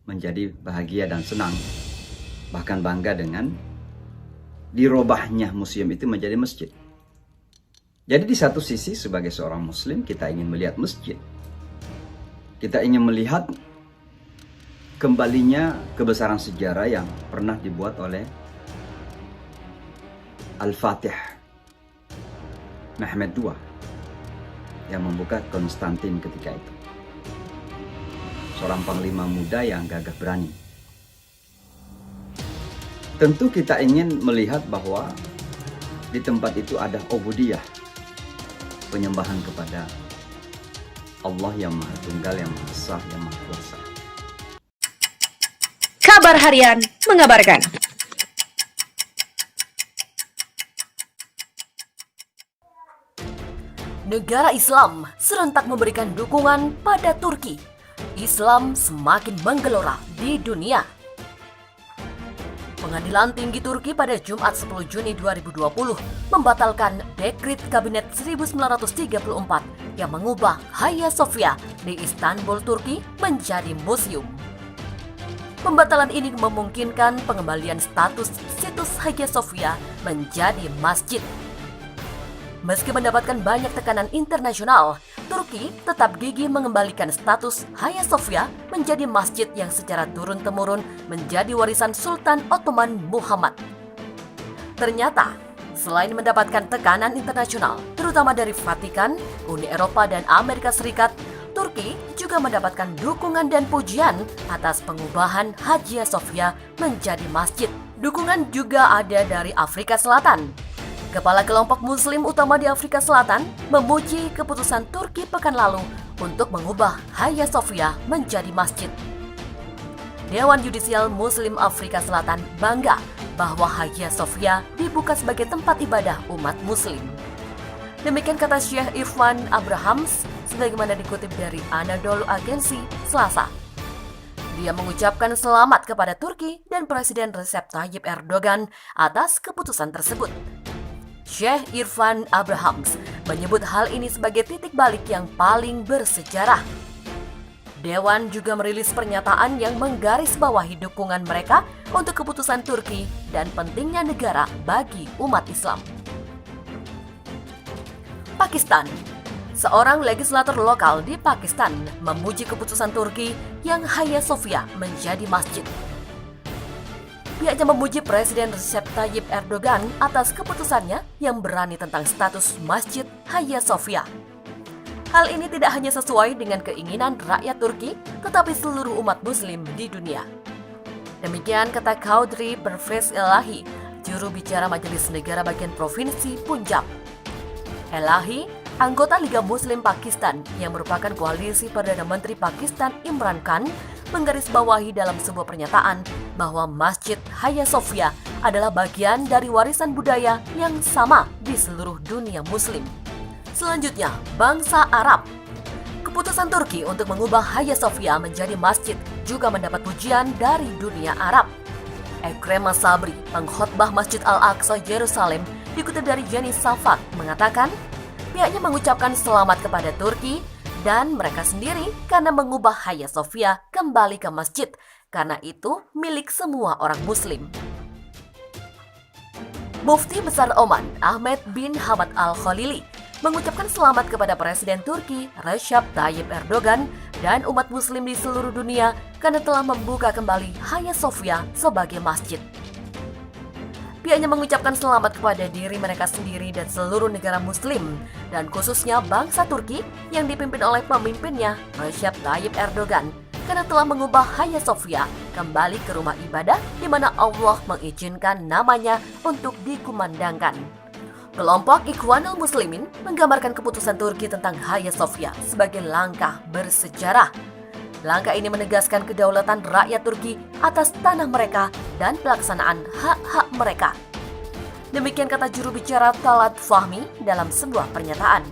menjadi bahagia dan senang, bahkan bangga dengan dirobahnya museum itu menjadi masjid. Jadi di satu sisi sebagai seorang muslim kita ingin melihat masjid. Kita ingin melihat kembalinya kebesaran sejarah yang pernah dibuat oleh Al-Fatih Mehmed II yang membuka Konstantin ketika itu. Seorang panglima muda yang gagah berani. Tentu kita ingin melihat bahwa di tempat itu ada ubudiyah, penyembahan kepada Allah yang Maha Tunggal, yang Maha Esa, yang Maha Kuasa. Kabar Harian mengabarkan. Negara Islam serentak memberikan dukungan pada Turki. Islam semakin menggelora di dunia. Pengadilan Tinggi Turki pada Jumat 10 Juni 2020 membatalkan dekret Kabinet 1934 yang mengubah Hagia Sophia di Istanbul, Turki menjadi museum. Pembatalan ini memungkinkan pengembalian status situs Hagia Sophia menjadi masjid. Meski mendapatkan banyak tekanan internasional, Turki tetap gigih mengembalikan status Hagia Sophia menjadi masjid yang secara turun-temurun menjadi warisan Sultan Ottoman Muhammad. Ternyata, selain mendapatkan tekanan internasional, terutama dari Vatikan, Uni Eropa, dan Amerika Serikat, Turki juga mendapatkan dukungan dan pujian atas pengubahan Hagia Sophia menjadi masjid. Dukungan juga ada dari Afrika Selatan. Kepala kelompok Muslim utama di Afrika Selatan memuji keputusan Turki pekan lalu untuk mengubah Hagia Sophia menjadi masjid. Dewan Yudisial Muslim Afrika Selatan bangga bahwa Hagia Sophia dibuka sebagai tempat ibadah umat Muslim. Demikian kata Syekh Irfan Abrahams sebagaimana dikutip dari Anadolu Agency Selasa. Dia mengucapkan selamat kepada Turki dan Presiden Recep Tayyip Erdogan atas keputusan tersebut. Syekh Irfan Abrahams menyebut hal ini sebagai titik balik yang paling bersejarah. Dewan juga merilis pernyataan yang menggarisbawahi dukungan mereka untuk keputusan Turki dan pentingnya negara bagi umat Islam. Pakistan. Seorang legislator lokal di Pakistan memuji keputusan Turki yang Hagia Sophia menjadi masjid. Pihaknya memuji Presiden Recep Tayyip Erdogan atas keputusannya yang berani tentang status Masjid Hagia Sophia. Hal ini tidak hanya sesuai dengan keinginan rakyat Turki, tetapi seluruh umat Muslim di dunia. Demikian kata Chaudhry Pervez Elahi, juru bicara Majelis Negara Bagian Provinsi Punjab. Elahi, anggota Liga Muslim Pakistan yang merupakan koalisi Perdana Menteri Pakistan Imran Khan, menggarisbawahi dalam sebuah pernyataan bahwa Masjid Hagia Sophia adalah bagian dari warisan budaya yang sama di seluruh dunia Muslim. Selanjutnya, bangsa Arab. Keputusan Turki untuk mengubah Hagia Sophia menjadi masjid juga mendapat pujian dari dunia Arab. Ekrem Sabri, pengkhotbah Masjid Al-Aqsa Yerusalem, dikutip dari Yeni Safak, mengatakan pihaknya mengucapkan selamat kepada Turki dan mereka sendiri karena mengubah Hagia Sophia kembali ke masjid, karena itu milik semua orang Muslim. Mufti Besar Oman, Ahmed bin Hamad Al-Khalili, mengucapkan selamat kepada Presiden Turki, Recep Tayyip Erdogan, dan umat Muslim di seluruh dunia karena telah membuka kembali Hagia Sophia sebagai masjid. Pihaknya mengucapkan selamat kepada diri mereka sendiri dan seluruh negara Muslim, dan khususnya bangsa Turki yang dipimpin oleh pemimpinnya Recep Tayyip Erdogan, karena telah mengubah Hagia Sophia kembali ke rumah ibadah di mana Allah mengizinkan namanya untuk dikumandangkan. Kelompok Ikhwanul Muslimin menggambarkan keputusan Turki tentang Hagia Sophia sebagai langkah bersejarah. Langkah ini menegaskan kedaulatan rakyat Turki atas tanah mereka dan pelaksanaan hak-hak mereka. Demikian kata juru bicara Talat Fahmi dalam sebuah pernyataan.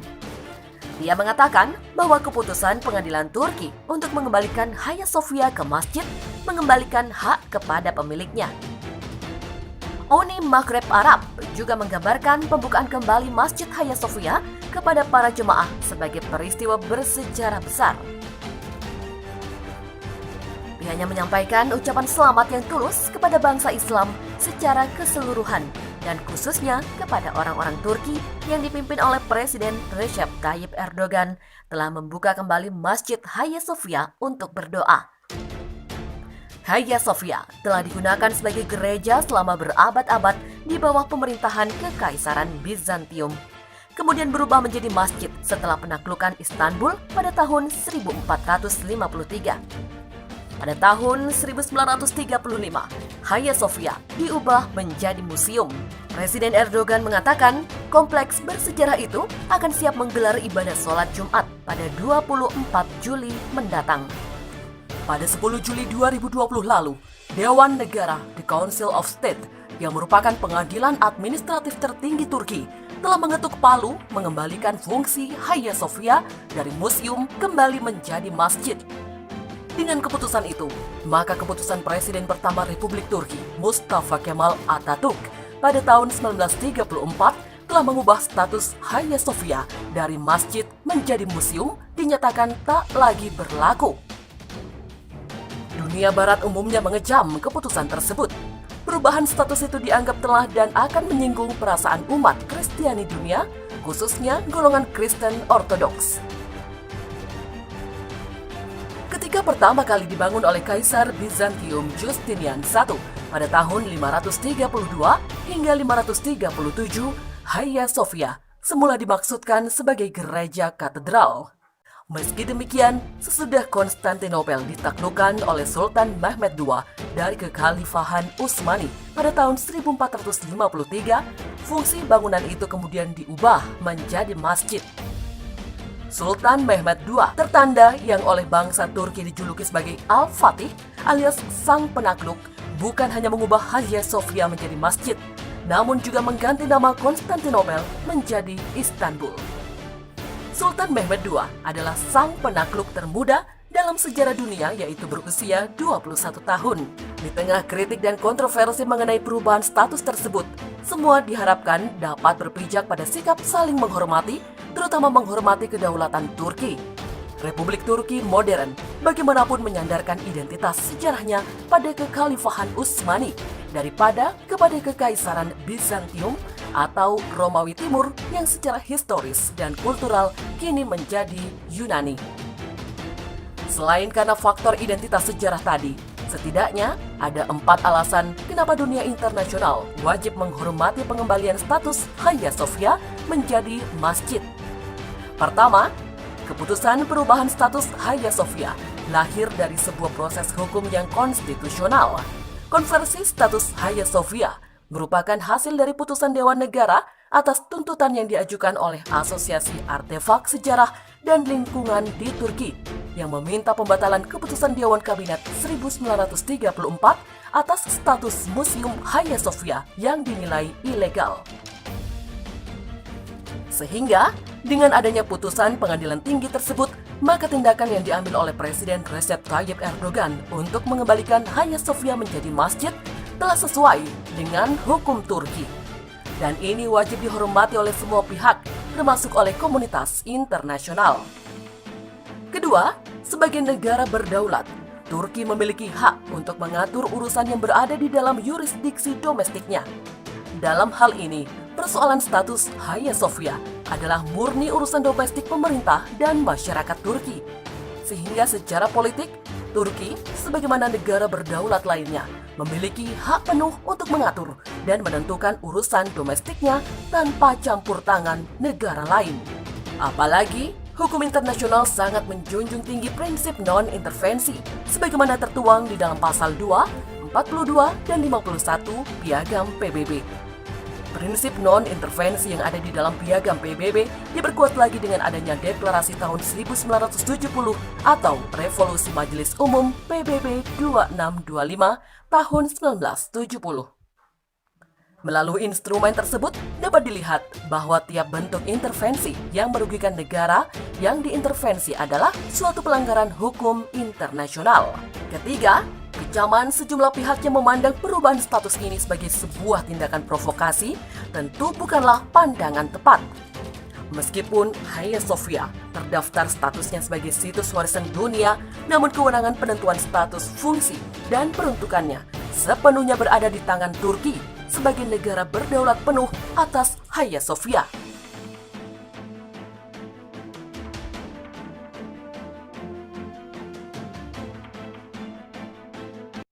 Dia mengatakan bahwa keputusan pengadilan Turki untuk mengembalikan Hagia Sophia ke masjid mengembalikan hak kepada pemiliknya. Uni Maghreb Arab juga menggambarkan pembukaan kembali Masjid Hagia Sophia kepada para jemaah sebagai peristiwa bersejarah besar. Pihaknya menyampaikan ucapan selamat yang tulus kepada bangsa Islam secara keseluruhan dan khususnya kepada orang-orang Turki yang dipimpin oleh Presiden Recep Tayyip Erdogan telah membuka kembali Masjid Hagia Sophia untuk berdoa. Hagia Sophia telah digunakan sebagai gereja selama berabad-abad di bawah pemerintahan Kekaisaran Bizantium. Kemudian berubah menjadi masjid setelah penaklukan Istanbul pada tahun 1453. Pada tahun 1935, Hagia Sophia diubah menjadi museum. Presiden Erdogan mengatakan kompleks bersejarah itu akan siap menggelar ibadah sholat Jumat pada 24 Juli mendatang. Pada 10 Juli 2020 lalu, Dewan Negara The Council of State yang merupakan pengadilan administratif tertinggi Turki telah mengetuk palu mengembalikan fungsi Hagia Sophia dari museum kembali menjadi masjid. Dengan keputusan itu, maka keputusan Presiden pertama Republik Turki, Mustafa Kemal Atatürk, pada tahun 1934 telah mengubah status Hagia Sophia dari masjid menjadi museum dinyatakan tak lagi berlaku. Dunia Barat umumnya mengecam keputusan tersebut. Perubahan status itu dianggap telah dan akan menyinggung perasaan umat Kristiani dunia, khususnya golongan Kristen Ortodoks. Ketika pertama kali dibangun oleh Kaisar Bizantium Justinian I pada tahun 532 hingga 537, Hagia Sophia semula dimaksudkan sebagai gereja katedral. Meski demikian, sesudah Konstantinopel ditaklukkan oleh Sultan Mehmed II dari Kekhalifahan Utsmani pada tahun 1453, fungsi bangunan itu kemudian diubah menjadi masjid. Sultan Mehmed II tertanda yang oleh bangsa Turki dijuluki sebagai Al-Fatih alias Sang Penakluk bukan hanya mengubah Hagia Sophia menjadi masjid, namun juga mengganti nama Konstantinopel menjadi Istanbul. Sultan Mehmed II adalah sang penakluk termuda dalam sejarah dunia yaitu berusia 21 tahun. Di tengah kritik dan kontroversi mengenai perubahan status tersebut, semua diharapkan dapat berpijak pada sikap saling menghormati, terutama menghormati kedaulatan Turki. Republik Turki modern bagaimanapun menyandarkan identitas sejarahnya pada Kekhalifahan Utsmani daripada kepada Kekaisaran Bizantium atau Romawi Timur yang secara historis dan kultural kini menjadi Yunani. Selain karena faktor identitas sejarah tadi, setidaknya ada 4 alasan kenapa dunia internasional wajib menghormati pengembalian status Hagia Sophia menjadi masjid. Pertama, keputusan perubahan status Hagia Sophia lahir dari sebuah proses hukum yang konstitusional. Konversi status Hagia Sophia merupakan hasil dari putusan Dewan Negara atas tuntutan yang diajukan oleh Asosiasi Artefak Sejarah dan Lingkungan di Turki yang meminta pembatalan keputusan Dewan Kabinet 1934 atas status Museum Hagia Sophia yang dinilai ilegal. Sehingga, dengan adanya putusan pengadilan tinggi tersebut, maka tindakan yang diambil oleh Presiden Recep Tayyip Erdogan untuk mengembalikan Hagia Sophia menjadi masjid telah sesuai dengan hukum Turki. Dan ini wajib dihormati oleh semua pihak, termasuk oleh komunitas internasional. Kedua, sebagai negara berdaulat, Turki memiliki hak untuk mengatur urusan yang berada di dalam yurisdiksi domestiknya. Dalam hal ini, persoalan status Hagia Sophia adalah murni urusan domestik pemerintah dan masyarakat Turki. Sehingga secara politik, Turki, sebagaimana negara berdaulat lainnya, memiliki hak penuh untuk mengatur dan menentukan urusan domestiknya tanpa campur tangan negara lain. Apalagi, hukum internasional sangat menjunjung tinggi prinsip non-intervensi, sebagaimana tertuang di dalam pasal 2, 42, dan 51 Piagam PBB. Prinsip non-intervensi yang ada di dalam Piagam PBB diperkuat lagi dengan adanya Deklarasi tahun 1970 atau Revolusi Majelis Umum PBB 2625 tahun 1970. Melalui instrumen tersebut dapat dilihat bahwa tiap bentuk intervensi yang merugikan negara yang diintervensi adalah suatu pelanggaran hukum internasional. Ketiga, kecaman sejumlah pihak yang memandang perubahan status ini sebagai sebuah tindakan provokasi tentu bukanlah pandangan tepat. Meskipun Hagia Sophia terdaftar statusnya sebagai situs warisan dunia, namun kewenangan penentuan status, fungsi, dan peruntukannya sepenuhnya berada di tangan Turki sebagai negara berdaulat penuh atas Hagia Sophia.